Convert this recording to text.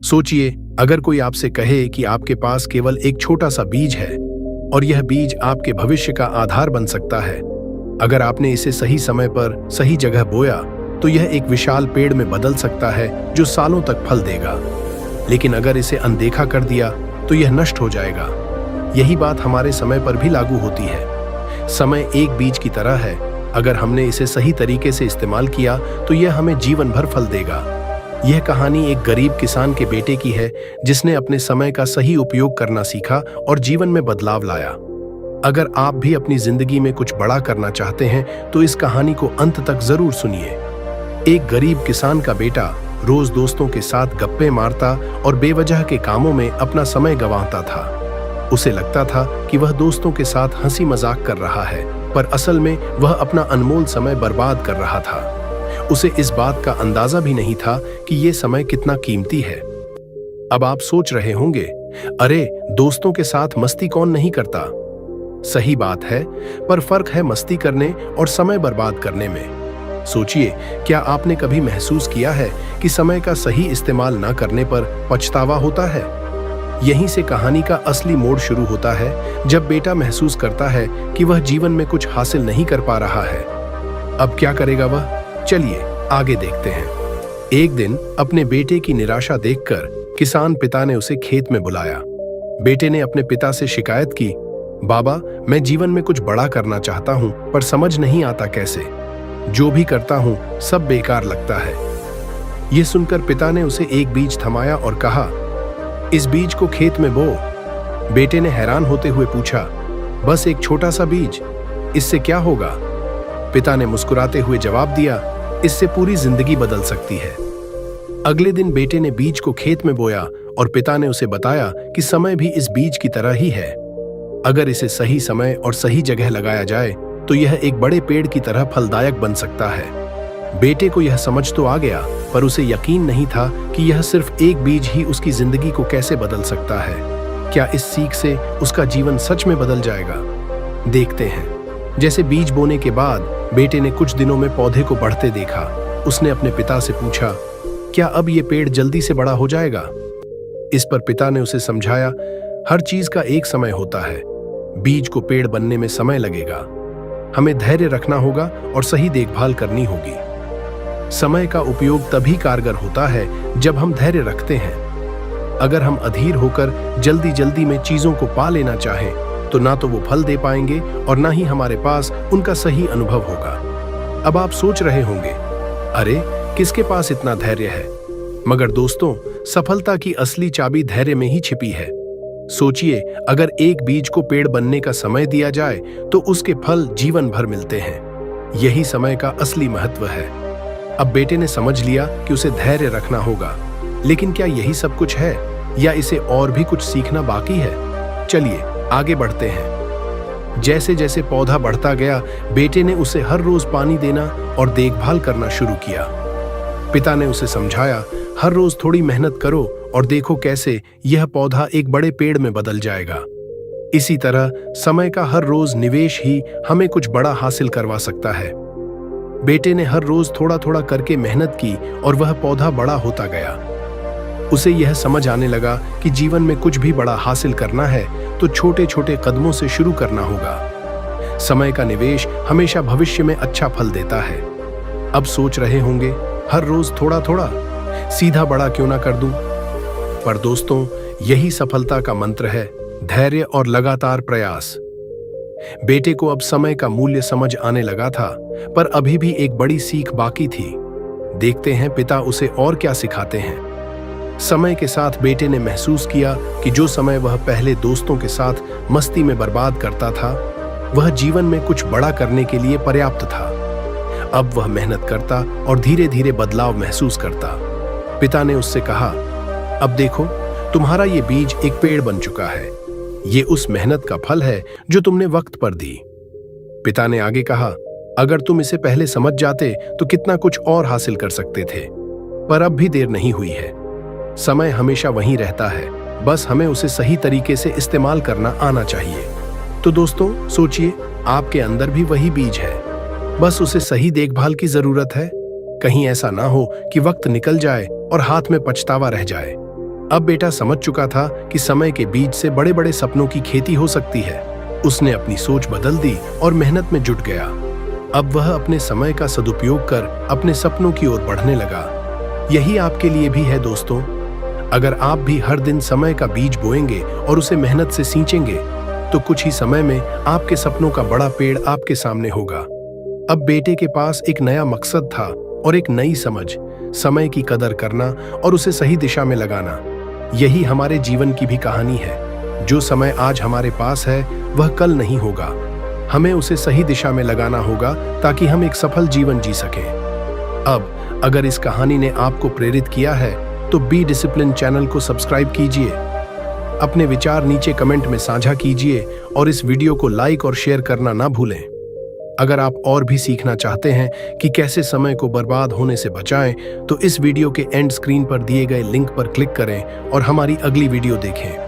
सोचिए, अगर कोई आपसे कहे कि आपके पास केवल एक छोटा सा बीज है और यह बीज आपके भविष्य का आधार बन सकता है। अगर आपने इसे सही समय पर सही जगह बोया तो यह एक विशाल पेड़ में बदल सकता है जो सालों तक फल देगा। लेकिन अगर इसे अनदेखा कर दिया तो यह नष्ट हो जाएगा। यही बात हमारे समय पर भी लागू होती है। समय एक बीज की तरह है। अगर हमने इसे सही तरीके से इस्तेमाल किया तो यह हमें जीवन भर फल देगा। यह कहानी एक गरीब किसान के बेटे की है जिसने अपने समय का सही उपयोग करना सीखा और जीवन में बदलाव लाया। अगर आप भी अपनी जिंदगी में कुछ बड़ा करना चाहते हैं तो इस कहानी को अंत तक जरूर सुनिए। एक गरीब किसान का बेटा रोज दोस्तों के साथ गप्पे मारता और बेवजह के कामों में अपना समय गंवाता था। उसे लगता था कि वह दोस्तों के साथ हंसी मजाक कर रहा है, पर असल में वह अपना अनमोल समय बर्बाद कर रहा था। उसे इस बात का अंदाजा भी नहीं था कि यह समय कितना कीमती है। अब आप सोच रहे होंगे, अरे दोस्तों के साथ मस्ती कौन नहीं करता। सही बात है, पर फर्क है मस्ती करने और समय बर्बाद करने में। सोचिए, क्या आपने कभी महसूस किया है कि समय का सही इस्तेमाल न करने पर पछतावा होता है? यहीं से कहानी का असली मोड़ शुरू होता है, जब बेटा महसूस करता है कि वह जीवन में कुछ हासिल नहीं कर पा रहा है। अब क्या करेगा वह? चलिए आगे देखते हैं। एक दिन अपने बेटे की निराशा देखकर किसान पिता ने उसे खेत में बुलाया। बेटे ने अपने पिता से शिकायत की, बाबा, मैं जीवन में कुछ बड़ा करना चाहता हूं, पर समझ नहीं आता कैसे। जो भी करता हूं सब बेकार लगता है। यह सुनकर पिता ने उसे एक बीज थमाया और कहा, इस बीज को खेत में बो। बेटे ने हैरान होते हुए पूछा, बस एक छोटा सा बीज, इससे क्या होगा? पिता ने मुस्कुराते हुए जवाब दिया, इससे पूरी जिंदगी बदल सकती है। अगले दिन बेटे ने बीज को खेत में बोया और पिता ने उसे बताया कि समय भी इस बीज की तरह ही है। अगर इसे सही समय और सही जगह लगाया जाए तो यह एक बड़े पेड़ की तरह फलदायक बन सकता है। बेटे को यह समझ तो आ गया, पर उसे यकीन नहीं था कि यह सिर्फ एक बीज ही उसकी जिंदगी को कैसे बदल सकता है। क्या इस सीख से उसका जीवन सच में बदल जाएगा? देखते हैं। जैसे बीज बोने के बाद बेटे ने कुछ दिनों में पौधे को बढ़ते देखा। उसने अपने पिता से पूछा, क्या अब ये पेड़ जल्दी से बड़ा हो जाएगा? इस पर पिता ने उसे समझाया, हर चीज का एक समय होता है। बीज को पेड़ बनने में समय लगेगा। हमें धैर्य रखना होगा और सही देखभाल करनी होगी। समय का उपयोग तभी कारगर होता है जब हम धैर्य रखते हैं। अगर हम अधीर होकर जल्दी जल्दी में चीजों को पा लेना चाहें तो ना तो वो फल दे पाएंगे और ना ही हमारे पास उनका सही अनुभव होगा। अब आप सोच रहे होंगे, अरे किसके पास इतना धैर्य है? मगर दोस्तों, सफलता की असली चाबी धैर्य में ही छिपी है। सोचिए, अगर एक बीज को पेड़ बनने का समय दिया जाए तो उसके फल जीवन भर मिलते हैं। यही समय का असली महत्व है। अब बेटे ने समझ लिया कि उसे धैर्य रखना होगा। लेकिन क्या यही सब कुछ है या इसे और भी कुछ सीखना बाकी है? चलिए आगे बढ़ते हैं। जैसे जैसे पौधा बढ़ता गया, बेटे ने उसे हर रोज पानी देना और देखभाल करना शुरू किया। पिता ने उसे समझाया, हर रोज थोड़ी मेहनत करो और देखो कैसे यह पौधा एक बड़े पेड़ में बदल जाएगा। इसी तरह समय का हर रोज निवेश ही हमें कुछ बड़ा हासिल करवा सकता है। बेटे ने हर रोज थोड़ा थोड़ा करके मेहनत की और वह पौधा बड़ा होता गया। उसे यह समझ आने लगा कि जीवन में कुछ भी बड़ा हासिल करना है तो छोटे छोटे कदमों से शुरू करना होगा। समय का निवेश हमेशा भविष्य में अच्छा फल देता है। अब सोच रहे होंगे, हर रोज थोड़ा थोड़ा, सीधा बड़ा क्यों ना कर दूं? पर दोस्तों, यही सफलता का मंत्र है, धैर्य और लगातार प्रयास। बेटे को अब समय का मूल्य समझ आने लगा था, पर अभी भी एक बड़ी सीख बाकी थी। देखते हैं पिता उसे और क्या सिखाते हैं। समय के साथ बेटे ने महसूस किया कि जो समय वह पहले दोस्तों के साथ मस्ती में बर्बाद करता था, वह जीवन में कुछ बड़ा करने के लिए पर्याप्त था। अब वह मेहनत करता और धीरे धीरे बदलाव महसूस करता। पिता ने उससे कहा, अब देखो, तुम्हारा ये बीज एक पेड़ बन चुका है। ये उस मेहनत का फल है जो तुमने वक्त पर दी। पिता ने आगे कहा, अगर तुम इसे पहले समझ जाते तो कितना कुछ और हासिल कर सकते थे, पर अब भी देर नहीं हुई है। समय हमेशा वहीं रहता है, बस हमें उसे सही तरीके से इस्तेमाल करना आना चाहिए। तो दोस्तों, सोचिए, आपके अंदर भी वही बीज है, बस उसे सही देखभाल की जरूरत है। कहीं ऐसा ना हो कि वक्त निकल जाए और हाथ में पछतावा रह जाए। अब बेटा समझ चुका था कि समय के बीज से बड़े बड़े सपनों की खेती हो सकती है। उसने अपनी सोच बदल दी और मेहनत में जुट गया। अब वह अपने समय का सदुपयोग कर अपने सपनों की ओर बढ़ने लगा। यही आपके लिए भी है दोस्तों। अगर आप भी हर दिन समय का बीज बोएंगे और उसे मेहनत से सींचेंगे तो कुछ ही समय में आपके सपनों का बड़ा पेड़ आपके सामने होगा। अब बेटे के पास एक नया मकसद था और एक नई समझ, समय की कदर करना और उसे सही दिशा में लगाना। यही हमारे जीवन की भी कहानी है। जो समय आज हमारे पास है वह कल नहीं होगा। हमें उसे सही दिशा में लगाना होगा ताकि हम एक सफल जीवन जी सकें। अब अगर इस कहानी ने आपको प्रेरित किया है तो बी डिसिप्लिन चैनल को सब्सक्राइब कीजिए। अपने विचार नीचे कमेंट में साझा कीजिए और इस वीडियो को लाइक और शेयर करना ना भूलें। अगर आप और भी सीखना चाहते हैं कि कैसे समय को बर्बाद होने से बचाएं, तो इस वीडियो के एंड स्क्रीन पर दिए गए लिंक पर क्लिक करें और हमारी अगली वीडियो देखें।